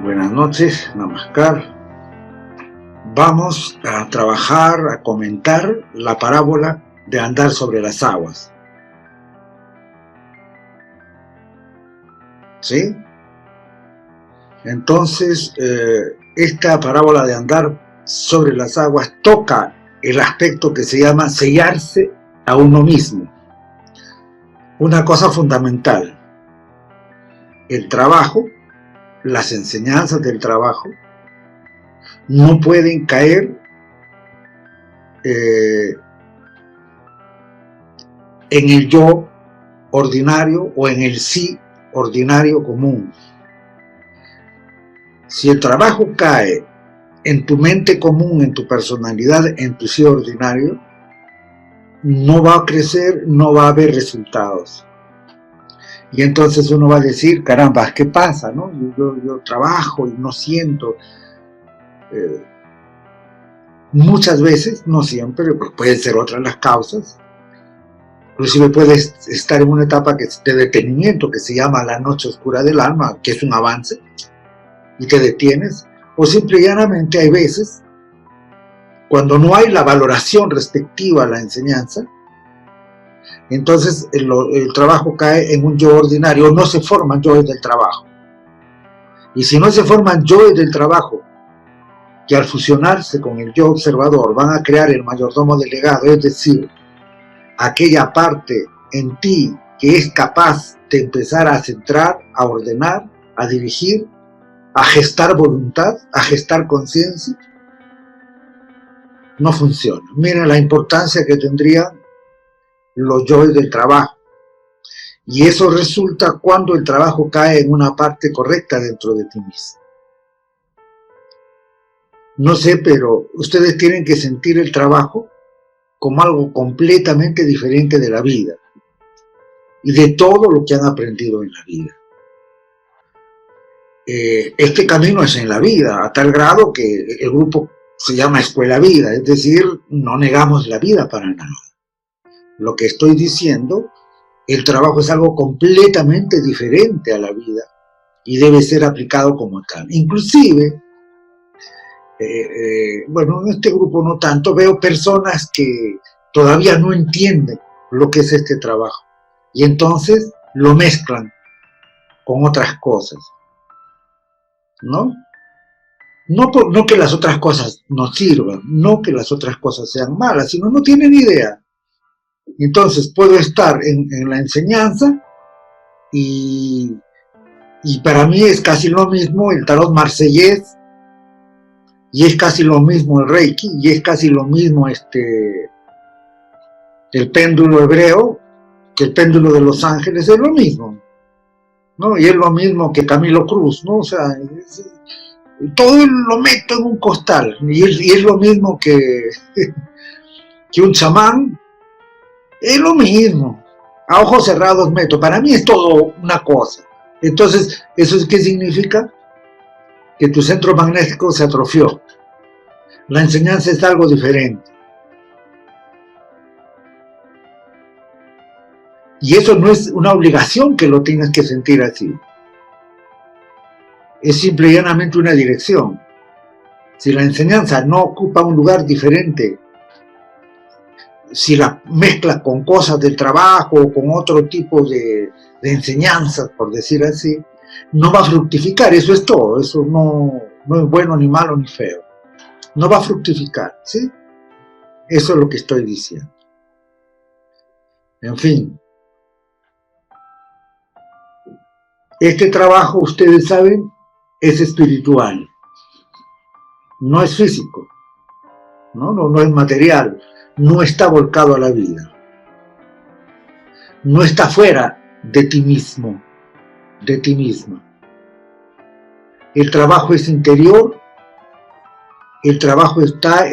Buenas noches, Namaskar. Vamos a trabajar, a comentar la parábola de andar sobre las aguas. ¿Sí? Entonces, esta parábola de andar sobre las aguas toca el aspecto que se llama sellarse a uno mismo. Una cosa fundamental. El trabajo, las enseñanzas del trabajo, no pueden caer en el yo ordinario o en el sí ordinario común. Si el trabajo cae en tu mente común, en tu personalidad, en tu sí ordinario, no va a crecer, no va a haber resultados. Y entonces uno va a decir, caramba, ¿qué pasa? ¿No? Yo trabajo y no siento. Muchas veces, no siempre, pues pueden ser otras las causas. Inclusive puedes estar en una etapa de detenimiento que se llama la noche oscura del alma, que es un avance, y te detienes. O simple y llanamente hay veces, cuando no hay la valoración respectiva a la enseñanza, entonces el trabajo cae en un yo ordinario, no se forman yoes del trabajo. Y si no se forman yoes del trabajo, que al fusionarse con el yo observador van a crear el mayordomo delegado, es decir, aquella parte en ti que es capaz de empezar a centrar, a ordenar, a dirigir, a gestar voluntad, a gestar conciencia, no funciona. Miren la importancia que tendrían los yoes del trabajo. Y eso resulta cuando el trabajo cae en una parte correcta dentro de ti mismo. No sé, pero ustedes tienen que sentir el trabajo como algo completamente diferente de la vida y de todo lo que han aprendido en la vida. Este camino es en la vida, a tal grado que el grupo se llama Escuela Vida, es decir, no negamos la vida para nada. Lo que estoy diciendo, el trabajo es algo completamente diferente a la vida y debe ser aplicado como tal. Inclusive, bueno, en este grupo no tanto, veo personas que todavía no entienden lo que es este trabajo y entonces lo mezclan con otras cosas, ¿no? No que las otras cosas no sirvan, no que las otras cosas sean malas, sino no tienen idea. Entonces puedo estar en la enseñanza y para mí es casi lo mismo el tarot marsellés, y es casi lo mismo el Reiki, y es casi lo mismo el péndulo hebreo, que el péndulo de los ángeles, es lo mismo, ¿no? Y es lo mismo que Camilo Cruz, ¿no? O sea, todo lo meto en un costal, y es lo mismo que un chamán, es lo mismo, a ojos cerrados meto, para mí es todo una cosa. Entonces, ¿eso qué significa? Que tu centro magnético se atrofió. La enseñanza es algo diferente. Y eso no es una obligación que lo tengas que sentir así. Es simple y llanamente una dirección. Si la enseñanza no ocupa un lugar diferente, si la mezclas con cosas del trabajo o con otro tipo de enseñanzas, por decir así, no va a fructificar. Eso es todo. Eso no es bueno, ni malo, ni feo. No va a fructificar, ¿sí? Eso es lo que estoy diciendo. En fin. Este trabajo, ustedes saben, es espiritual. No es físico. No es material. No está volcado a la vida. No está fuera de ti mismo, de ti misma. El trabajo es interior. El trabajo está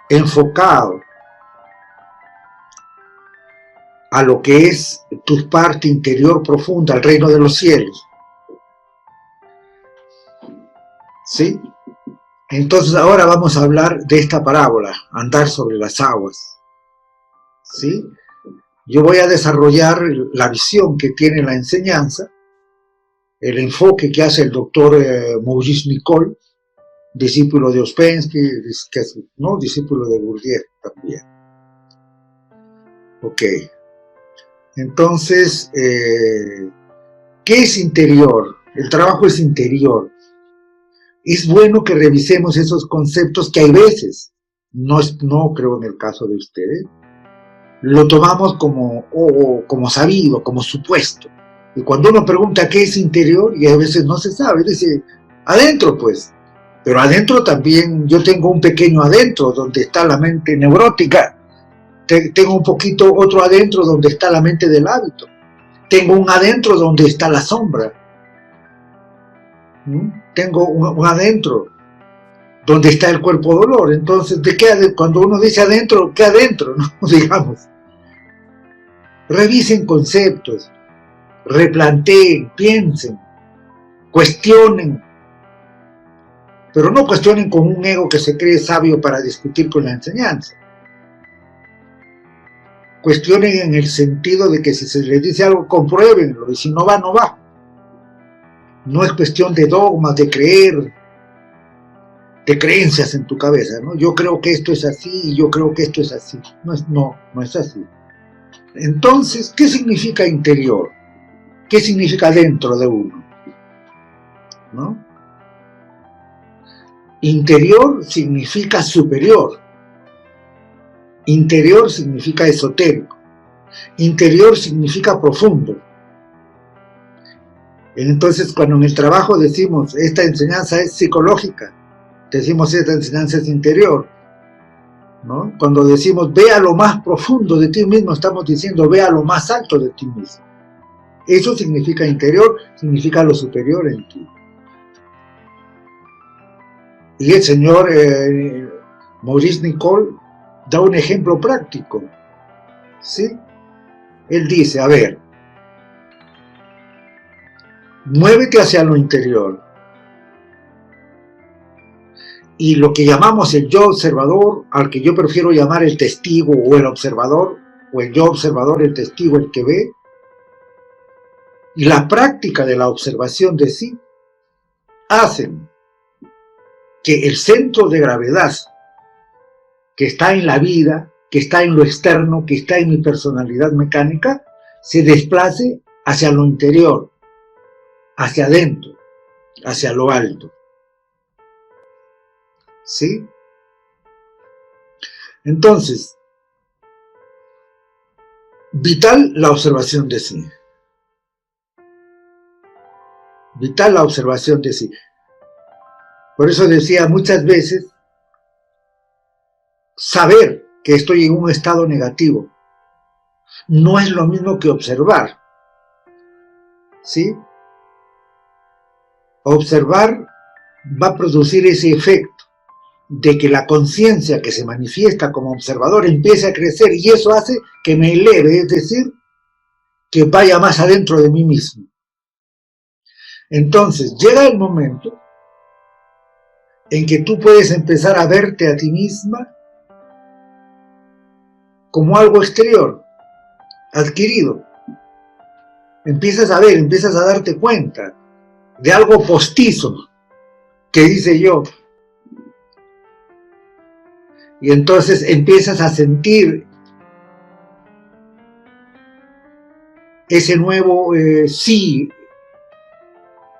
enfocado a lo que es tu parte interior profunda, al reino de los cielos. ¿Sí? Entonces ahora vamos a hablar de esta parábola, andar sobre las aguas. ¿Sí? Yo voy a desarrollar la visión que tiene la enseñanza el enfoque que hace el doctor Maurice Nicole, discípulo de Ouspensky, ¿no? Discípulo de Bourdieu también. Ok. Entonces, ¿qué es interior? El trabajo es interior. Es bueno que revisemos esos conceptos que hay veces, no creo en el caso de ustedes, lo tomamos como sabido, como supuesto. Y cuando uno pregunta qué es interior, y a veces no se sabe, dice, adentro pues. Pero adentro también, yo tengo un pequeño adentro donde está la mente neurótica. Tengo un poquito otro adentro donde está la mente del hábito. Tengo un adentro donde está la sombra. Tengo un adentro donde está el cuerpo dolor. Entonces, cuando uno dice adentro, ¿qué adentro? ¿No? Digamos. Revisen conceptos, replanteen, piensen, cuestionen, pero no cuestionen con un ego que se cree sabio para discutir con la enseñanza. Cuestionen en el sentido de que si se les dice algo, compruébenlo, y si no va, no va. No es cuestión de dogmas, de creer, de creencias en tu cabeza, ¿no? Yo creo que esto es así y yo creo que esto es así. No es así. Entonces, ¿qué significa interior? ¿Qué significa dentro de uno? ¿No? Interior significa superior. Interior significa esotérico. Interior significa profundo. Entonces, cuando en el trabajo decimos esta enseñanza es psicológica, decimos esta enseñanza es interior, ¿no? Cuando decimos ve a lo más profundo de ti mismo, estamos diciendo ve a lo más alto de ti mismo. Eso significa interior, significa lo superior en ti. Y el señor Maurice Nicole da un ejemplo práctico, ¿sí? Él dice, a ver, muévete hacia lo interior. Y lo que llamamos el yo observador, al que yo prefiero llamar el testigo o el observador, o el yo observador, el testigo, el que ve, y la práctica de la observación de sí, hacen que el centro de gravedad que está en la vida, que está en lo externo, que está en mi personalidad mecánica, se desplace hacia lo interior, hacia adentro, hacia lo alto. ¿Sí? Entonces, vital la observación de sí. Vital la observación de sí. Por eso decía muchas veces, saber que estoy en un estado negativo no es lo mismo que observar. ¿Sí? Observar va a producir ese efecto de que la conciencia que se manifiesta como observador empiece a crecer y eso hace que me eleve, es decir, que vaya más adentro de mí mismo. Entonces, llega el momento en que tú puedes empezar a verte a ti misma como algo exterior, adquirido. Empiezas a ver, empiezas a darte cuenta de algo postizo, que dice yo. Y entonces empiezas a sentir ese nuevo sí,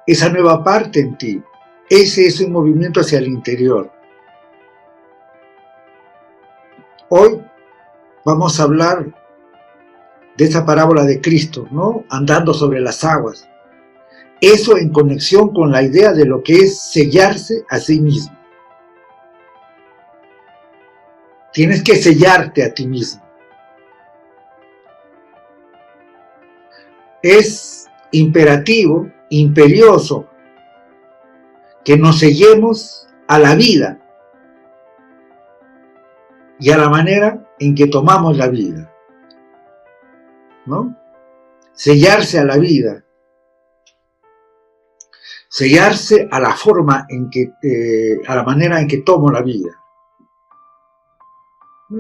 esa nueva parte en ti. Ese es un movimiento hacia el interior. Hoy vamos a hablar de esa parábola de Cristo, ¿no? Andando sobre las aguas. Eso en conexión con la idea de lo que es sellarse a sí mismo. Tienes que sellarte a ti mismo. Es imperativo, imperioso, que nos sellemos a la vida y a la manera en que tomamos la vida, ¿no? Sellarse a la vida, sellarse a la forma en que, a la manera en que tomo la vida.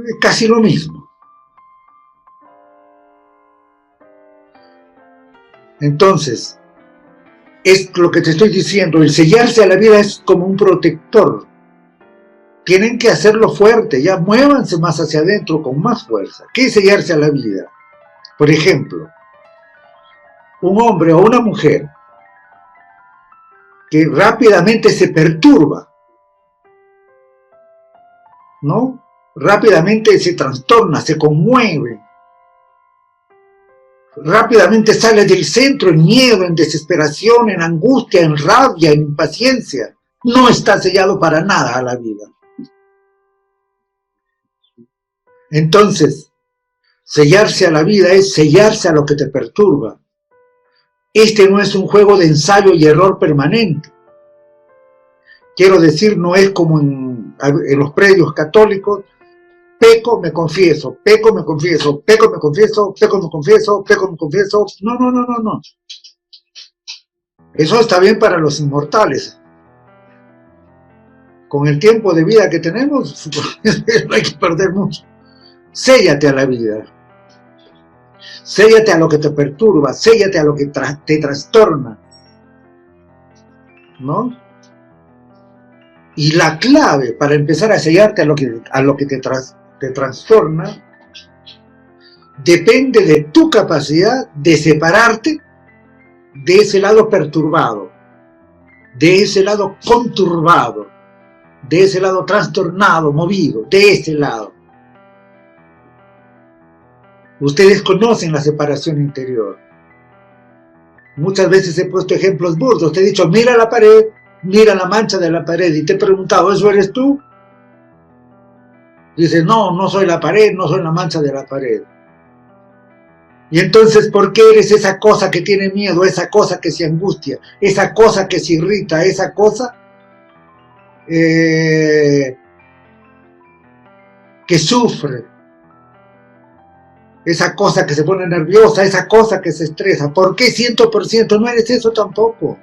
Es casi lo mismo. Entonces, Es lo que te estoy diciendo, el sellarse a la vida es como un protector. Tienen que hacerlo fuerte, ya muévanse más hacia adentro con más fuerza. ¿Qué es sellarse a la vida? Por ejemplo, un hombre o una mujer que rápidamente se perturba, ¿no? Rápidamente se trastorna, se conmueve, rápidamente sale del centro en miedo, en desesperación, en angustia, en rabia, en impaciencia. No está sellado para nada a la vida. Entonces, sellarse a la vida es sellarse a lo que te perturba. Este no es un juego de ensayo y error permanente. Quiero decir, no es como en los predios católicos, peco, me confieso, peco, me confieso, peco, me confieso, peco, me confieso, peco, me confieso. No, no, no, no, no. Eso está bien para los inmortales. Con el tiempo de vida que tenemos, no hay que perder mucho. Séllate a la vida. Séllate a lo que te perturba, séllate a lo que te trastorna, ¿no? Y la clave para empezar a sellarte a lo que te trastorna depende de tu capacidad de separarte de ese lado perturbado, de ese lado conturbado, de ese lado trastornado, movido, de ese lado. Ustedes conocen la separación interior. Muchas veces he puesto ejemplos burdos. Te he dicho, mira la pared, mira la mancha de la pared. Y te he preguntado, ¿eso eres tú? Dices, no, no soy la pared, no soy la mancha de la pared. Y entonces, ¿por qué eres esa cosa que tiene miedo, esa cosa que se angustia, esa cosa que se irrita, esa cosa que sufre? Esa cosa que se pone nerviosa, esa cosa que se estresa. ¿Por qué 100%? No eres eso tampoco.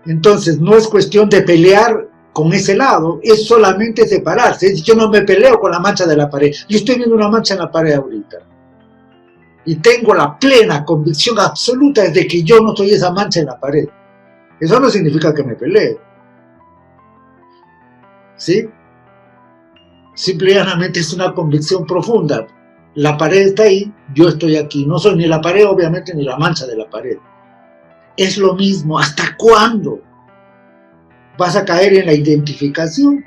Entonces, no es cuestión de pelear con ese lado, es solamente separarse. Yo no me peleo con la mancha de la pared. Yo estoy viendo una mancha en la pared ahorita. Y tengo la plena convicción absoluta de que yo no soy esa mancha en la pared. Eso no significa que me pelee. ¿Sí? Simple y llanamente es una convicción profunda. La pared está ahí, yo estoy aquí. No soy ni la pared, obviamente, ni la mancha de la pared. Es lo mismo. ¿Hasta cuándo vas a caer en la identificación?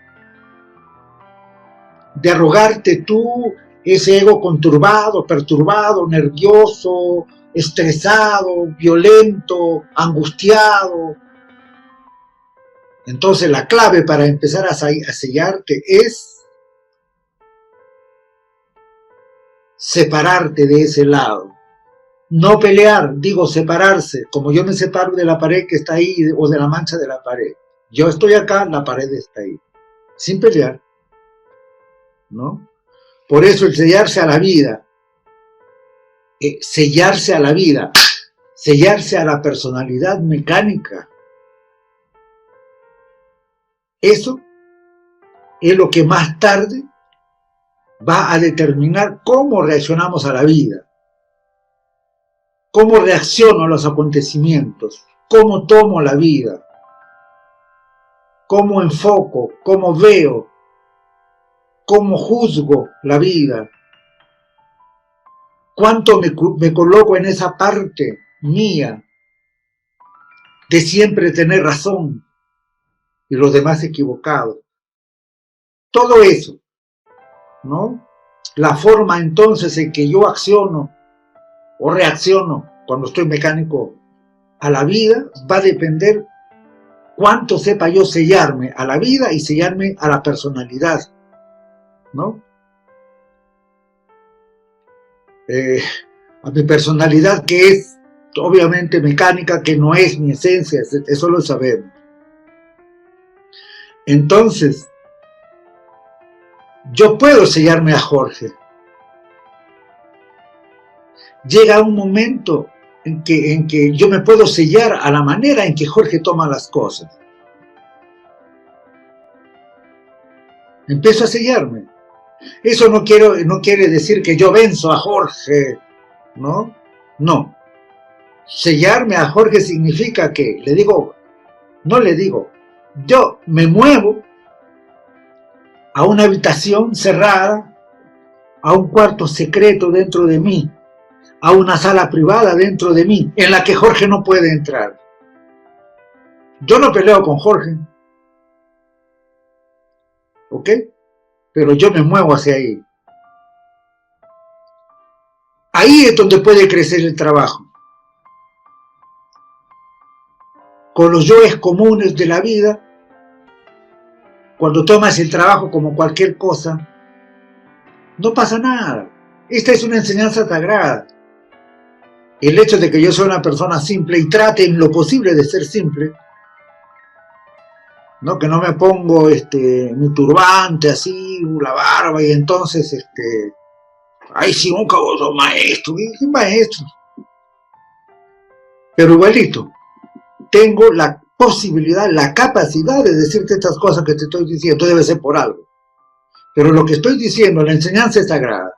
De arrogarte tú ese ego conturbado, perturbado, nervioso, estresado, violento, angustiado. Entonces la clave para empezar a sellarte es separarte de ese lado. No pelear, digo separarse, como yo me separo de la pared que está ahí o de la mancha de la pared. Yo estoy acá, la pared está ahí. Sin pelear, ¿no? Por eso el sellarse a la vida, sellarse a la vida, sellarse a la personalidad mecánica, eso es lo que más tarde va a determinar cómo reaccionamos a la vida, cómo reacciono a los acontecimientos, cómo tomo la vida, cómo enfoco, cómo veo, cómo juzgo la vida, cuánto me coloco en esa parte mía de siempre tener razón y los demás equivocados. Todo eso, ¿no? La forma entonces en que yo acciono o reacciono cuando estoy mecánico a la vida va a depender cuánto sepa yo sellarme a la vida y sellarme a la personalidad, ¿no? A mi personalidad, que es obviamente mecánica, que no es mi esencia, eso lo sabemos. Entonces, yo puedo sellarme a Jorge. Llega un momento en que yo me puedo sellar a la manera en que Jorge toma las cosas. Empiezo a sellarme. Eso no quiere decir que yo venzo a Jorge, ¿no? No. sellarme a Jorge significa que no le digo, yo me muevo a una habitación cerrada, a un cuarto secreto dentro de mí, a una sala privada dentro de mí, en la que Jorge no puede entrar. Yo no peleo con Jorge, ¿ok? Pero yo me muevo hacia ahí. Ahí es donde puede crecer el trabajo. Con los yoes comunes de la vida, cuando tomas el trabajo como cualquier cosa, no pasa nada. Esta es una enseñanza sagrada. El hecho de que yo soy una persona simple y trate en lo posible de ser simple, ¿no? Que no me pongo mi turbante así, la barba, y entonces ay, sí, un caballo maestro, ¿qué maestro? Pero igualito, tengo la posibilidad, la capacidad de decirte estas cosas que te estoy diciendo, debe ser por algo. Pero lo que estoy diciendo, la enseñanza es sagrada.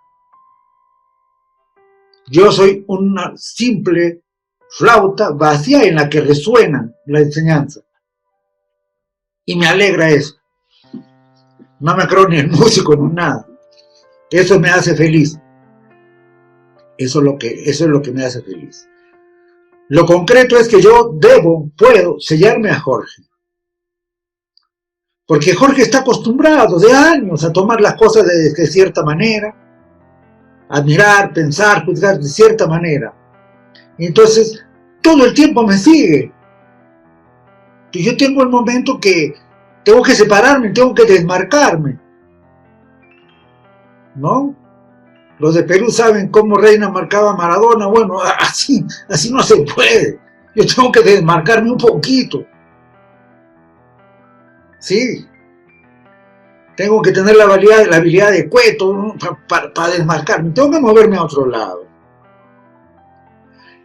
Yo soy una simple flauta vacía en la que resuena la enseñanza. Y me alegra eso. No me creo ni el músico ni nada. Eso me hace feliz. Eso es lo que me hace feliz. Lo concreto es que yo puedo sellarme a Jorge. Porque Jorge está acostumbrado de años a tomar las cosas de cierta manera, a mirar, pensar, juzgar de cierta manera. Y entonces, todo el tiempo me sigue. Y yo tengo el momento que tengo que separarme, tengo que desmarcarme, ¿no? Los de Perú saben cómo Reina marcaba a Maradona. Bueno, así no se puede. Yo tengo que desmarcarme un poquito. Sí. Tengo que tener la habilidad de Cueto, ¿no? para desmarcarme. Tengo que moverme a otro lado.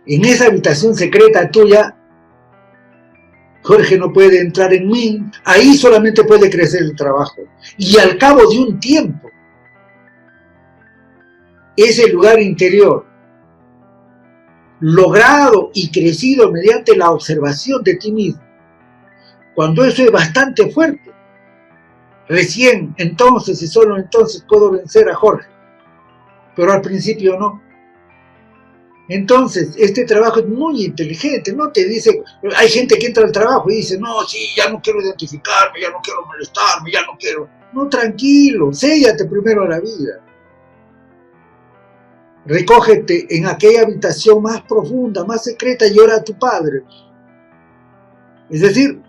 En esa habitación secreta tuya, Jorge no puede entrar en mí. Ahí solamente puede crecer el trabajo. Y al cabo de un tiempo, ese lugar interior, logrado y crecido mediante la observación de ti mismo, cuando eso es bastante fuerte, recién entonces y solo entonces puedo vencer a Jorge, pero al principio no. Entonces, este trabajo es muy inteligente, no te dice, hay gente que entra al trabajo y dice, no, sí, ya no quiero identificarme, ya no quiero molestarme, ya no quiero. No, tranquilo, séllate primero a la vida. Recógete en aquella habitación más profunda, más secreta y ora a tu Padre. Es decir,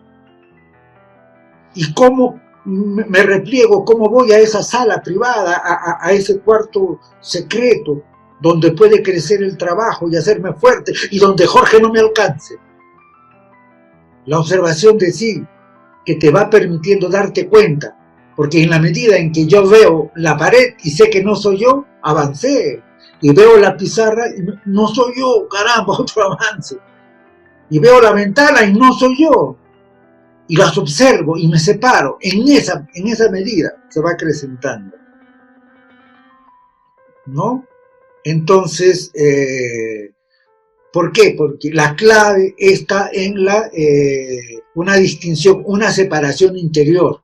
¿y cómo me repliego? ¿Cómo voy a esa sala privada, a ese cuarto secreto, donde puede crecer el trabajo y hacerme fuerte, y donde Jorge no me alcance? La observación de sí, que te va permitiendo darte cuenta, porque en la medida en que yo veo la pared y sé que no soy yo, avancé. Y veo la pizarra y no soy yo, caramba, otro avance. Y veo la ventana y no soy yo. Y las observo y me separo. En esa medida se va acrecentando, ¿no? Entonces, ¿por qué? Porque la clave está en una distinción, una separación interior,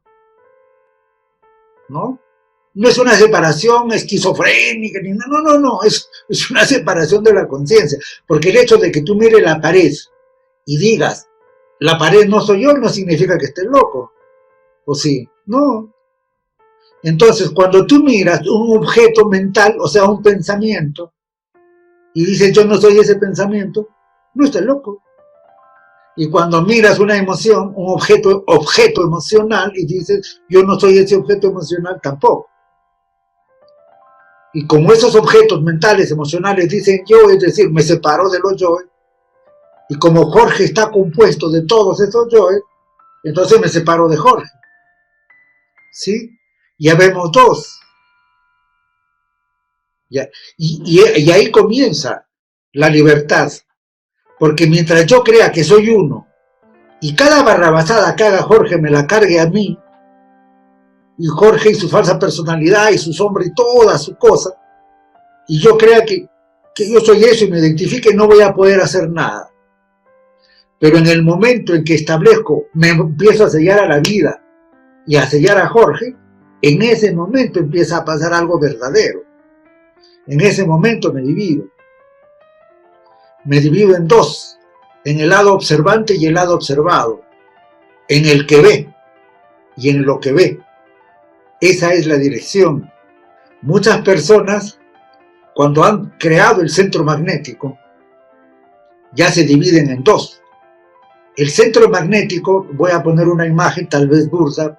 ¿no? No es una separación esquizofrénica, no, es una separación de la conciencia, porque el hecho de que tú mires la pared y digas, la pared no soy yo, no significa que estés loco, ¿o sí? No. Entonces, cuando tú miras un objeto mental, o sea, un pensamiento, y dices, yo no soy ese pensamiento, no estás loco. Y cuando miras una emoción, un objeto emocional, y dices, yo no soy ese objeto emocional tampoco. Y como esos objetos mentales, emocionales dicen yo, es decir, me separo de los yoes, y como Jorge está compuesto de todos esos yoes, entonces me separo de Jorge. ¿Sí? Ya vemos dos. ¿Ya? Y ahí comienza la libertad. Porque mientras yo crea que soy uno, y cada barrabasada que haga Jorge me la cargue a mí, y Jorge y su falsa personalidad y su sombra y toda su cosa, y yo crea que yo soy eso y me identifique, no voy a poder hacer nada. Pero en el momento en que establezco, me empiezo a sellar a la vida y a sellar a Jorge, en ese momento empieza a pasar algo verdadero. En ese momento me divido. Me divido en dos, en el lado observante y el lado observado, en el que ve y en lo que ve. Esa es la dirección. Muchas personas, cuando han creado el centro magnético, ya se dividen en dos. El centro magnético, voy a poner una imagen tal vez burda,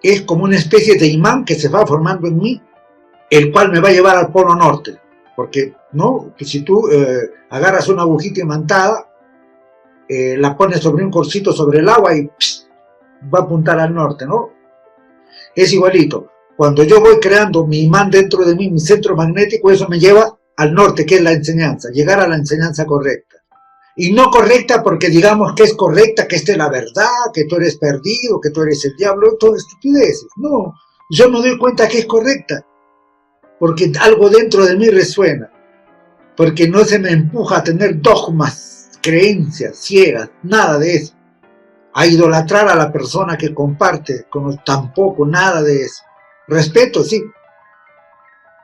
es como una especie de imán que se va formando en mí, el cual me va a llevar al polo norte. Porque, ¿no? Que si tú agarras una agujita imantada, la pones sobre un corcito sobre el agua y va a apuntar al norte, ¿no? Es igualito. Cuando yo voy creando mi imán dentro de mí, mi centro magnético, eso me lleva al norte, que es la enseñanza, llegar a la enseñanza correcta. Y no correcta porque digamos que es correcta, que esta es la verdad, que tú eres perdido, que tú eres el diablo, todo estupideces. No, yo me doy cuenta que es correcta, porque algo dentro de mí resuena, porque no se me empuja a tener dogmas, creencias ciegas, nada de eso. A idolatrar a la persona que comparte, tampoco, nada de eso. Respeto, sí,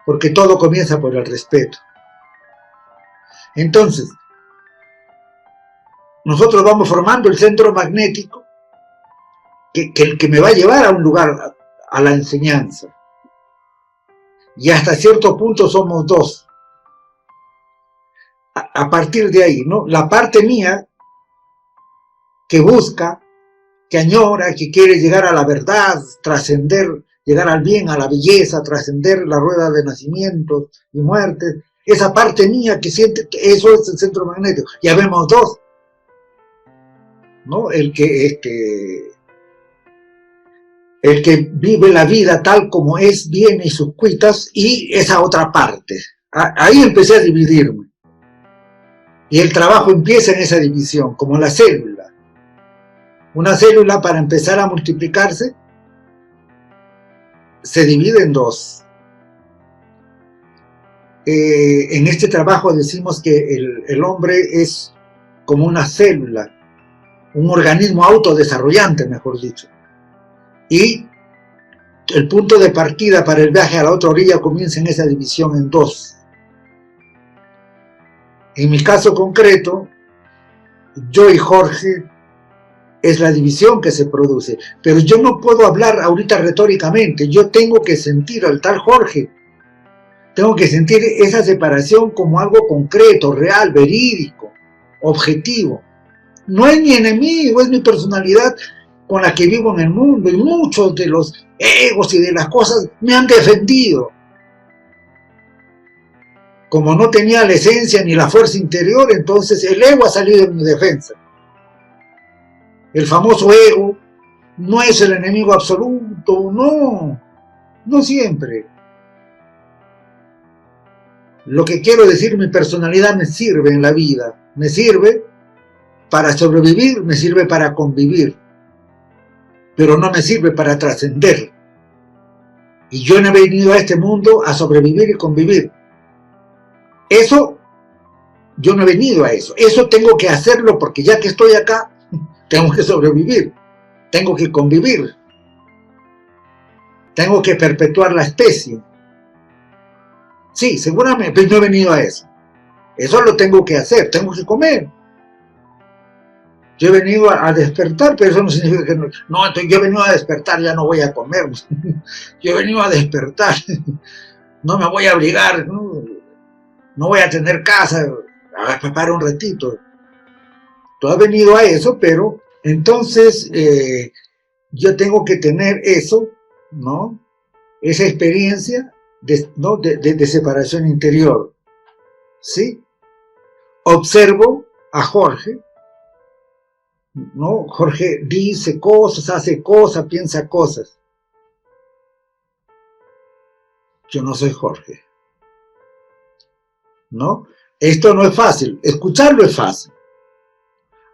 porque todo comienza por el respeto. Entonces, nosotros vamos formando el centro magnético que me va a llevar a un lugar, a la enseñanza. Y hasta cierto punto somos dos. A partir de ahí, ¿no? La parte mía que busca, que añora, que quiere llegar a la verdad, trascender, llegar al bien, a la belleza, trascender la rueda de nacimientos y muertes. Esa parte mía que siente, eso es el centro magnético. Ya vemos dos, ¿no? El que vive la vida tal como es, viene y sus cuitas, y esa otra parte. Ahí empecé a dividirme. Y el trabajo empieza en esa división, como la célula. Una célula, para empezar a multiplicarse, se divide en dos. En este trabajo decimos que el hombre es como una célula, un organismo autodesarrollante, mejor dicho. Y el punto de partida para el viaje a la otra orilla comienza en esa división en dos. En mi caso concreto, yo y Jorge es la división que se produce, pero yo no puedo hablar ahorita retóricamente, yo tengo que sentir al tal Jorge, tengo que sentir esa separación como algo concreto, real, verídico, objetivo. No es mi enemigo, es mi personalidad con la que vivo en el mundo, y muchos de los egos y de las cosas me han defendido. Como no tenía la esencia ni la fuerza interior, entonces el ego ha salido en mi defensa. El famoso ego no es el enemigo absoluto, no siempre. Lo que quiero decir, mi personalidad me sirve en la vida, me sirve para sobrevivir, me sirve para convivir, pero no me sirve para trascender. Y yo no he venido a este mundo a sobrevivir y convivir. Eso, yo no he venido a eso. Eso tengo que hacerlo porque ya que estoy acá, tengo que sobrevivir, tengo que convivir, tengo que perpetuar la especie. Sí, seguramente, pero no he venido a eso. Eso lo tengo que hacer, tengo que comer. Yo he venido a despertar, pero eso no significa que no, entonces yo he venido a despertar, ya no voy a comer. Yo he venido a despertar, no me voy a obligar, no voy a tener casa, a preparar un ratito. Tú has venido a eso, pero entonces yo tengo que tener eso, ¿no? Esa experiencia de separación interior, ¿sí? Observo a Jorge, ¿no? Jorge dice cosas, hace cosas, piensa cosas. Yo no soy Jorge, ¿no? Esto no es fácil, escucharlo es fácil,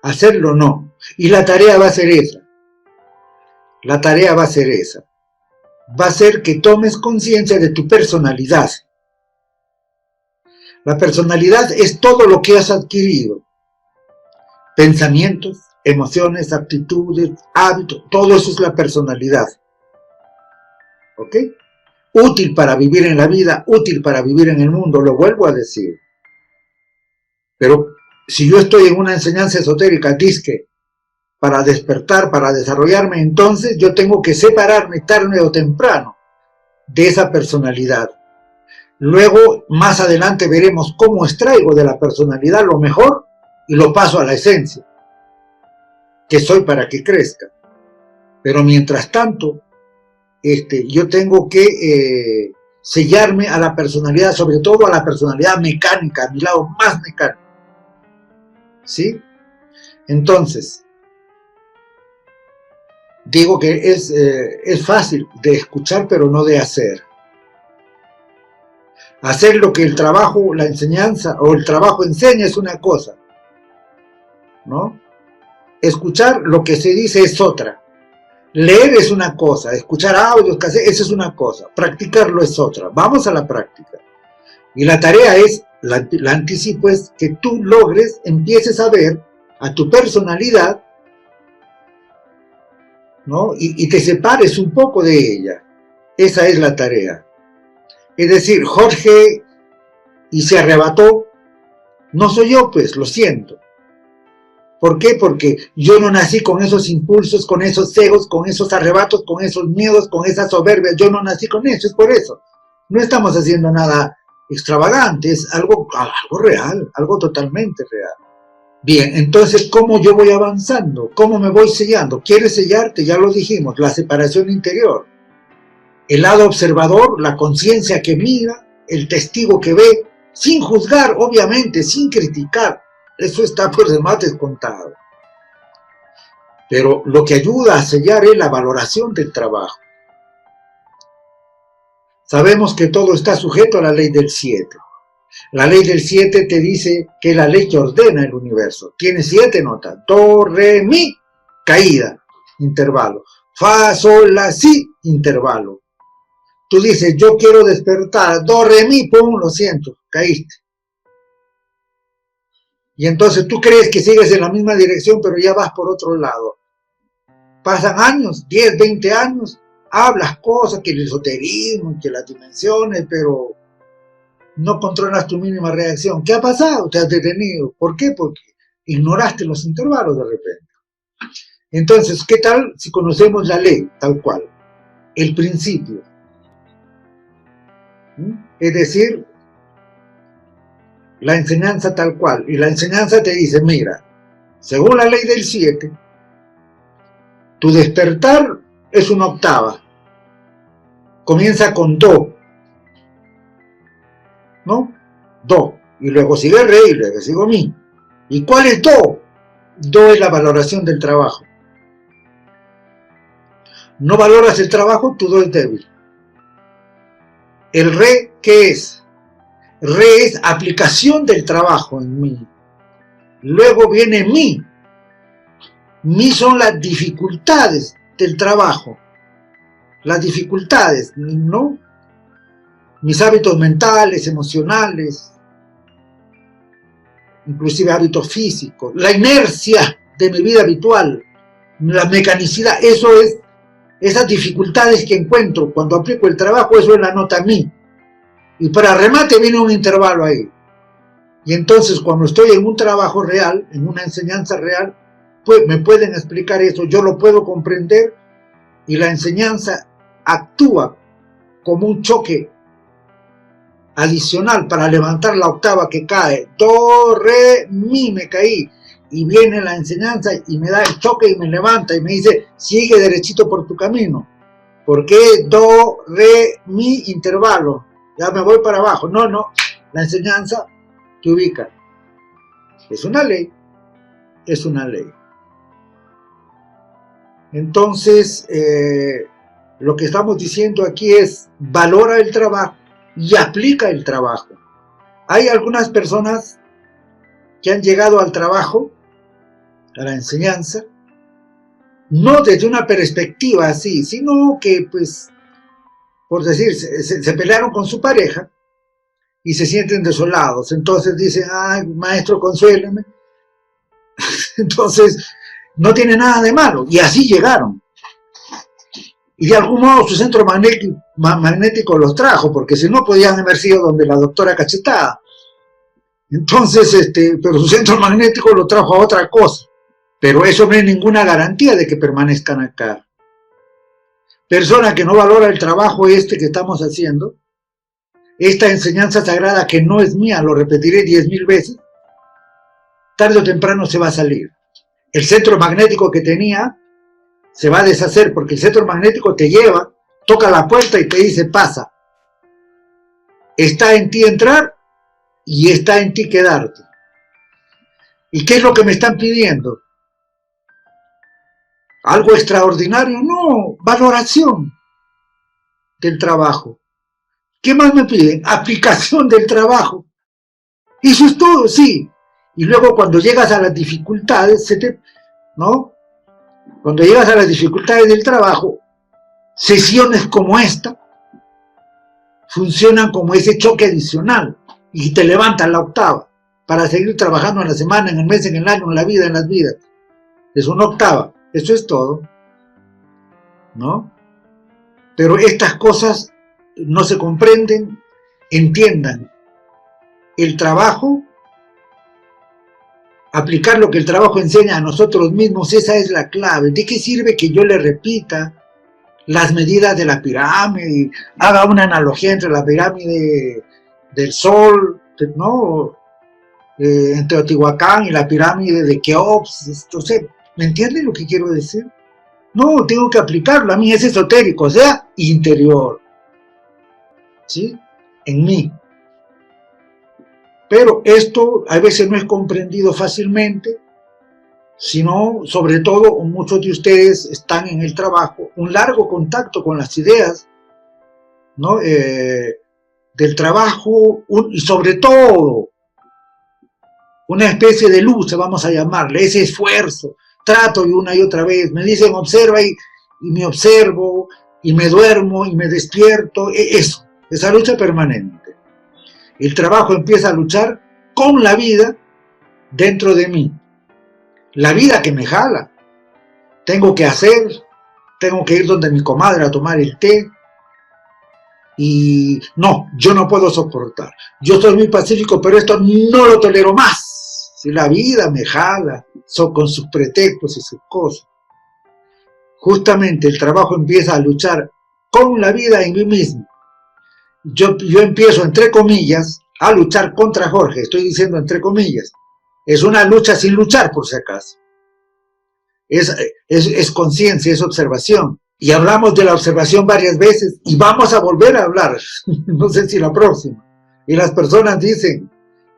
hacerlo no. Y la tarea va a ser esa. La tarea va a ser esa. Va a ser que tomes conciencia de tu personalidad. La personalidad es todo lo que has adquirido. pensamientos, emociones, actitudes, hábitos, todo eso es la personalidad. ¿Ok? Útil para vivir en la vida, útil para vivir en el mundo, lo vuelvo a decir. Pero si yo estoy en una enseñanza esotérica, disque, para despertar, para desarrollarme, entonces yo tengo que separarme tarde o temprano de esa personalidad. Luego, más adelante veremos cómo extraigo de la personalidad lo mejor y lo paso a la esencia, que soy para que crezca. Pero mientras tanto, yo tengo que sellarme a la personalidad, sobre todo a la personalidad mecánica, a mi lado más mecánico. ¿Sí? Entonces, digo que es fácil de escuchar, pero no de hacer. Hacer lo que el trabajo, la enseñanza o el trabajo enseña es una cosa, ¿no? Escuchar lo que se dice es otra. Leer es una cosa, escuchar audios, eso es una cosa, practicarlo es otra. Vamos a la práctica. Y la tarea es, la anticipo es que tú logres, empieces a ver a tu personalidad, ¿no? Y te separes un poco de ella. Esa es la tarea. Es decir, Jorge y se arrebató, no soy yo, pues, lo siento. ¿Por qué? Porque yo no nací con esos impulsos, con esos egos, con esos arrebatos, con esos miedos, con esa soberbia. Yo no nací con eso, es por eso. No estamos haciendo nada extravagante, es algo real, algo totalmente real. Bien, entonces, ¿cómo yo voy avanzando? ¿Cómo me voy sellando? ¿Quieres sellarte? Ya lo dijimos, la separación interior. El lado observador, la conciencia que mira, el testigo que ve, sin juzgar, obviamente, sin criticar. Eso está por demás descontado. Pero lo que ayuda a sellar es la valoración del trabajo. Sabemos que todo está sujeto a la ley del 7. La ley del 7 te dice que es la ley que ordena el universo. Tiene 7 notas. Do, re, mi, caída, intervalo. Fa, sol, la, si, intervalo. Tú dices, yo quiero despertar. Do, re, mi, pum, lo siento, caíste. Y entonces tú crees que sigues en la misma dirección, pero ya vas por otro lado. Pasan años, 10, 20 años, hablas cosas, que el esoterismo, que las dimensiones, pero no controlas tu mínima reacción. ¿Qué ha pasado? Te has detenido. ¿Por qué? Porque ignoraste los intervalos de repente. Entonces, ¿qué tal si conocemos la ley tal cual? El principio. Es decir, la enseñanza tal cual. Y la enseñanza te dice, mira, según la ley del 7, tu despertar es una octava. Comienza con do, ¿no? Do. Y luego sigue re y luego sigue mi. ¿Y cuál es do? Do es la valoración del trabajo. No valoras el trabajo, tu do es débil. El re, ¿qué es? Re es aplicación del trabajo en mí. Luego viene mi. Mi son las dificultades del trabajo. Las dificultades, ¿no? Mis hábitos mentales, emocionales, inclusive hábitos físicos, la inercia de mi vida habitual, la mecanicidad, eso es, esas dificultades que encuentro cuando aplico el trabajo, eso es la nota mi. Y para remate viene un intervalo ahí. Y entonces cuando estoy en un trabajo real, en una enseñanza real, pues me pueden explicar eso, yo lo puedo comprender y la enseñanza actúa como un choque adicional para levantar la octava que cae. Do, re, mi, me caí. Y viene la enseñanza y me da el choque y me levanta y me dice, sigue derechito por tu camino. ¿Por qué do, re, mi, intervalo? Ya me voy para abajo. No, no. La enseñanza te ubica. Es una ley. Es una ley. Entonces, lo que estamos diciendo aquí es, valora el trabajo y aplica el trabajo. Hay algunas personas que han llegado al trabajo, a la enseñanza, no desde una perspectiva así, sino que, pues, por decir, se pelearon con su pareja y se sienten desolados. Entonces dicen, ay, maestro, consuélame. Entonces, no tiene nada de malo. Y así llegaron. Y de algún modo su centro magnético los trajo, porque si no podían haber sido donde la doctora Cachetada. Entonces, pero su centro magnético lo trajo a otra cosa. Pero eso no es ninguna garantía de que permanezcan acá. Persona que no valora el trabajo que estamos haciendo, esta enseñanza sagrada que no es mía, lo repetiré 10.000 veces, tarde o temprano se va a salir. El centro magnético que tenía se va a deshacer, porque el centro magnético te lleva, toca la puerta y te dice pasa. Está en ti entrar y está en ti quedarte. ¿Y qué es lo que me están pidiendo? ¿Algo extraordinario? No, valoración del trabajo. ¿Qué más me piden? Aplicación del trabajo. Eso es todo, sí. Y luego cuando llegas a las dificultades, ¿no? Cuando llegas a las dificultades del trabajo, sesiones como esta funcionan como ese choque adicional y te levantan la octava para seguir trabajando en la semana, en el mes, en el año, en la vida, en las vidas. Es una octava. Eso es todo, ¿no? Pero estas cosas no se comprenden. Entiendan, el trabajo, aplicar lo que el trabajo enseña a nosotros mismos, esa es la clave. ¿De qué sirve que yo le repita las medidas de la pirámide, haga una analogía entre la pirámide del Sol, ¿no? En Teotihuacán y la pirámide de Keops? Entonces, ¿me entienden lo que quiero decir? No, tengo que aplicarlo. A mí es esotérico, o sea, interior, ¿sí? En mí. Pero esto a veces no es comprendido fácilmente, sino, sobre todo, muchos de ustedes están en el trabajo, un largo contacto con las ideas, ¿no? Del trabajo, y sobre todo, una especie de luz, vamos a llamarle, ese esfuerzo. Trato y una y otra vez, me dicen observa y me observo, y me duermo, y me despierto, eso, esa lucha permanente. El trabajo empieza a luchar con la vida dentro de mí. La vida que me jala. Tengo que hacer, tengo que ir donde mi comadre a tomar el té. Y no, yo no puedo soportar. Yo soy muy pacífico, pero esto no lo tolero más. Si la vida me jala, con sus pretextos y sus cosas. Justamente el trabajo empieza a luchar con la vida en mí mismo. Yo empiezo, entre comillas, a luchar contra Jorge. Estoy diciendo entre comillas. Es una lucha sin luchar, por si acaso. Es conciencia, es observación. Y hablamos de la observación varias veces y vamos a volver a hablar. No sé si la próxima. Y las personas dicen,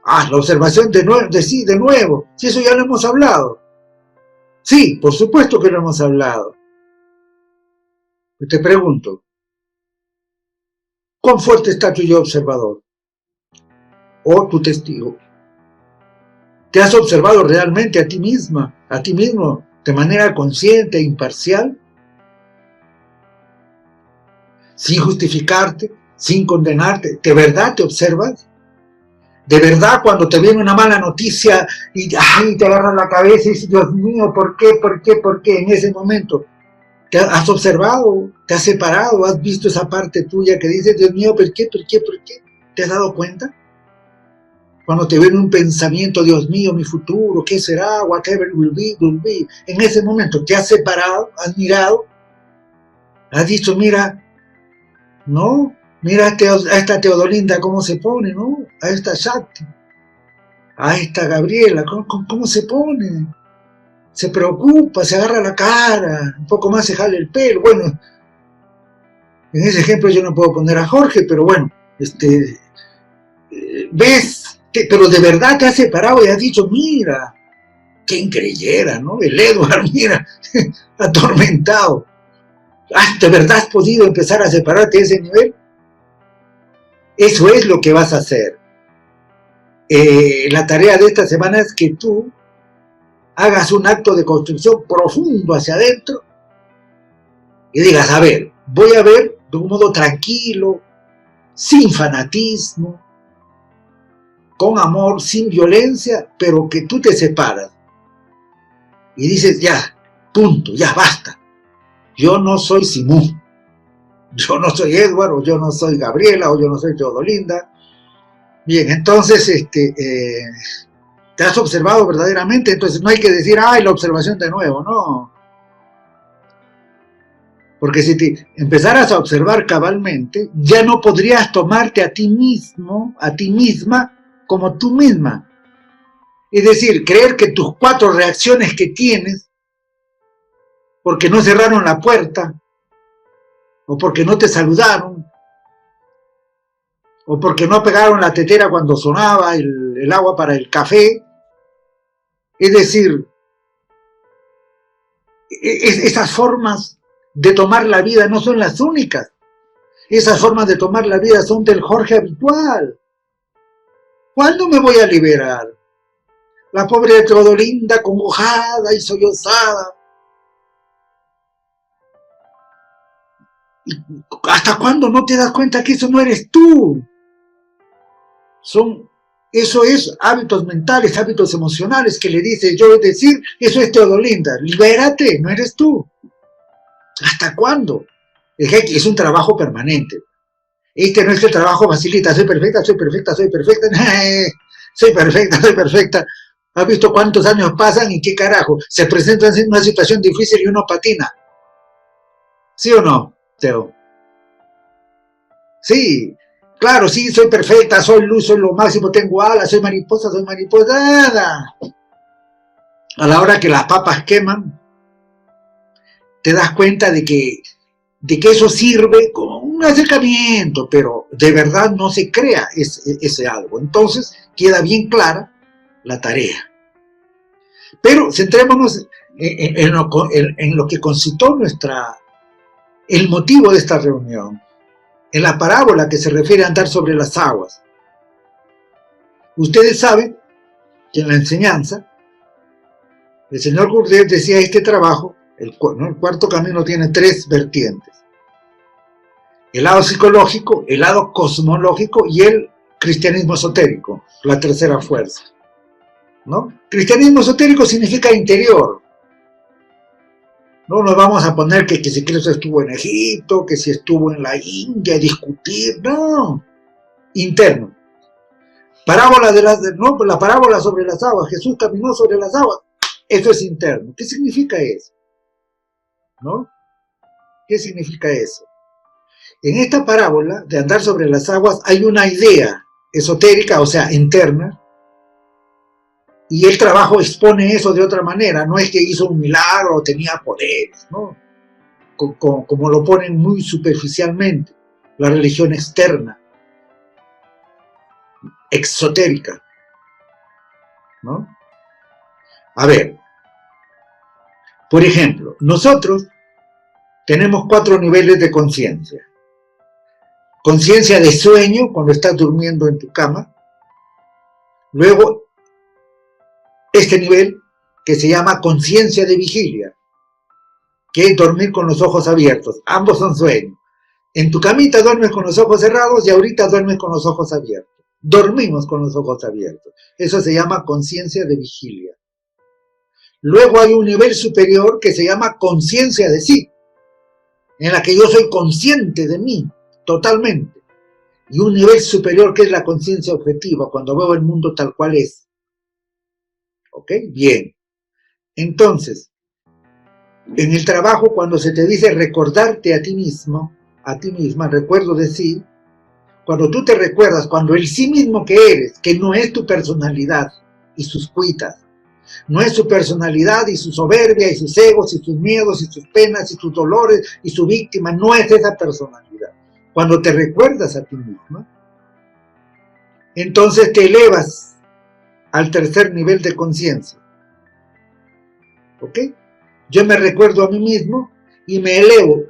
la observación de nuevo. Si eso ya lo hemos hablado. Sí, por supuesto que lo hemos hablado. Te pregunto, ¿cuán fuerte está tu yo observador? O tu testigo. ¿Te has observado realmente a ti misma, a ti mismo, de manera consciente e imparcial? Sin justificarte, sin condenarte. ¿De verdad te observas? ¿De verdad cuando te viene una mala noticia y te agarras la cabeza y dices, Dios mío, ¿por qué? En ese momento, ¿te has observado? ¿Te has separado? ¿Has visto esa parte tuya que dice, Dios mío, ¿por qué? ¿Te has dado cuenta? Cuando te viene un pensamiento, Dios mío, mi futuro, ¿qué será? Whatever will be, will be. En ese momento, ¿te has separado? ¿Has mirado? ¿Has dicho, mira, no? Mira a esta Teodolinda cómo se pone, ¿no? A esta Shakti, a esta Gabriela, ¿cómo se pone? Se preocupa, se agarra la cara, un poco más se jala el pelo. Bueno, en ese ejemplo yo no puedo poner a Jorge, pero bueno, ¿ves? Pero de verdad te has separado y has dicho, mira, qué creyera, ¿no? El Edward, mira, atormentado. ¿De verdad has podido empezar a separarte de ese nivel? Eso es lo que vas a hacer. La tarea de esta semana es que tú hagas un acto de construcción profundo hacia adentro y digas, a ver, voy a ver de un modo tranquilo, sin fanatismo, con amor, sin violencia, pero que tú te separas y dices, ya, punto, ya basta. Yo no soy Simón, yo no soy Edward, o yo no soy Gabriela, o yo no soy Teodolinda. Bien, entonces, te has observado verdaderamente, entonces no hay que decir, ay, la observación de nuevo, no. Porque si te empezaras a observar cabalmente, ya no podrías tomarte a ti mismo, a ti misma, como tú misma. Es decir, creer que tus 4 reacciones que tienes, porque no cerraron la puerta, o porque no te saludaron, o porque no pegaron la tetera cuando sonaba el agua para el café, es decir, esas formas de tomar la vida no son las únicas. Esas formas de tomar la vida son del Jorge habitual. ¿Cuándo me voy a liberar? La pobre Teodolinda congojada y sollozada. ¿Hasta cuándo no te das cuenta que eso no eres tú? Eso es hábitos mentales, hábitos emocionales que le dices yo, es decir, eso es Teodolinda. Libérate, no eres tú. ¿Hasta cuándo? Es un trabajo permanente. Este no es el trabajo facilita, soy perfecta, soy perfecta, soy perfecta, soy perfecta, soy perfecta. ¿Has visto cuántos años pasan y qué carajo? Se presenta en una situación difícil y uno patina. ¿Sí o no, Teo? Sí, claro, sí, soy perfecta, soy luz, soy lo máximo, tengo alas, soy mariposa, nada. A la hora que las papas queman, te das cuenta de que eso sirve como un acercamiento, pero de verdad no se crea ese algo. Entonces queda bien clara la tarea. Pero centrémonos en lo que concitó el motivo de esta reunión, en la parábola que se refiere a andar sobre las aguas. Ustedes saben que en la enseñanza, el señor Gurdjieff decía este trabajo, el cuarto camino tiene 3 vertientes. El lado psicológico, el lado cosmológico y el cristianismo esotérico, la tercera fuerza, ¿no? Cristianismo esotérico significa interior. No nos vamos a poner que si Cristo estuvo en Egipto, que si estuvo en la India, discutir, no. Interno. Parábola la parábola sobre las aguas, Jesús caminó sobre las aguas, eso es interno. ¿Qué significa eso? ¿No? ¿Qué significa eso? En esta parábola de andar sobre las aguas hay una idea esotérica, o sea, interna, y el trabajo expone eso de otra manera. No es que hizo un milagro o tenía poderes, ¿no? Como lo ponen muy superficialmente, la religión externa, exotérica, ¿no? A ver, por ejemplo, nosotros tenemos 4 niveles de conciencia. Conciencia de sueño, cuando estás durmiendo en tu cama. Luego, este nivel que se llama conciencia de vigilia, que es dormir con los ojos abiertos. Ambos son sueños. En tu camita duermes con los ojos cerrados y ahorita duermes con los ojos abiertos. Dormimos con los ojos abiertos. Eso se llama conciencia de vigilia. Luego hay un nivel superior que se llama conciencia de sí, en la que yo soy consciente de mí, totalmente. Y un nivel superior que es la conciencia objetiva, cuando veo el mundo tal cual es. ¿Ok? Bien. Entonces, en el trabajo, cuando se te dice recordarte a ti mismo, a ti misma, recuerdo de sí, cuando tú te recuerdas, cuando el sí mismo que eres, que no es tu personalidad y sus cuitas, no es su personalidad y su soberbia y sus egos y sus miedos y sus penas y sus dolores y su víctima, no es esa personalidad. Cuando te recuerdas a ti misma, entonces te elevas al tercer nivel de conciencia. ¿Ok? Yo me recuerdo a mí mismo y me elevo.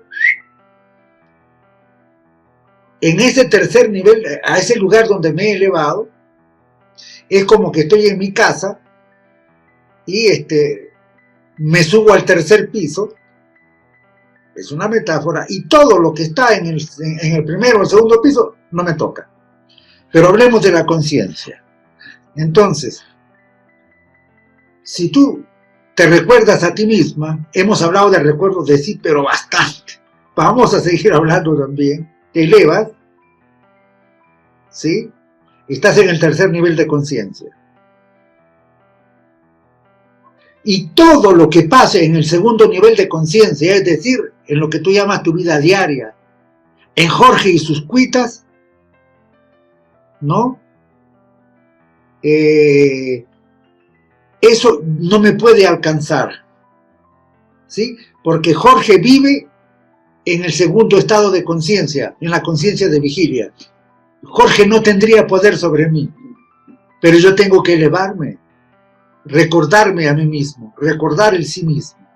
En ese tercer nivel, a ese lugar donde me he elevado, es como que estoy en mi casa y me subo al tercer piso, es una metáfora, y todo lo que está en el primero o el segundo piso no me toca. Pero hablemos de la conciencia. Entonces, si tú te recuerdas a ti misma. Hemos hablado de recuerdos de sí, pero bastante. Vamos a seguir hablando también. Te elevas, ¿sí? Estás en el tercer nivel de conciencia. Y todo lo que pase en el segundo nivel de conciencia, es decir, en lo que tú llamas tu vida diaria, en Jorge y sus cuitas, ¿no? Eso no me puede alcanzar, ¿sí? Porque Jorge vive en el segundo estado de conciencia, en la conciencia de vigilia. Jorge no tendría poder sobre mí, pero yo tengo que elevarme, recordarme a mí mismo, recordar el sí mismo.